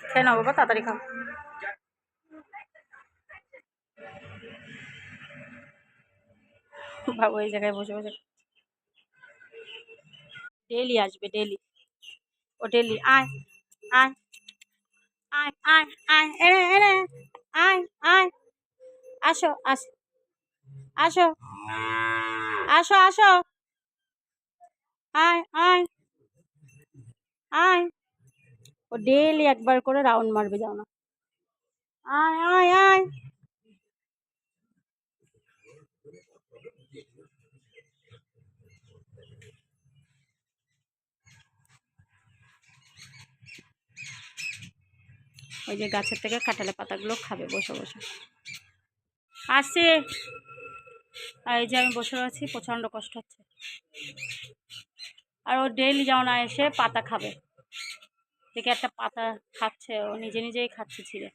খেয়ে নাও বাবা, তাড়াতাড়ি খাও। বাবু এই জায়গায় বসে বসে ডেলি আসবে, ডেলি। ও ডেলি আয় আয় আয় আয় আয়, এনে এনে, আয় আয়, আসো আসো আসো আসো আসো, আয় আয় আয়। ও ডেলি একবার করে রাউন্ড মারবে, যাও না, আয় আয় আয়। ওই যে গাছের থেকে কাঁঠালের পাতাগুলো খাবে বসে বসে। আসছি, এই যে আমি বসে আছি, প্রচন্ড কষ্ট হচ্ছে। আর ও ডেইলি যাও না, এসে পাতা খাবে। দেখে একটা পাতা খাচ্ছে, ও নিজে নিজেই খাচ্ছে ছিঁড়ে।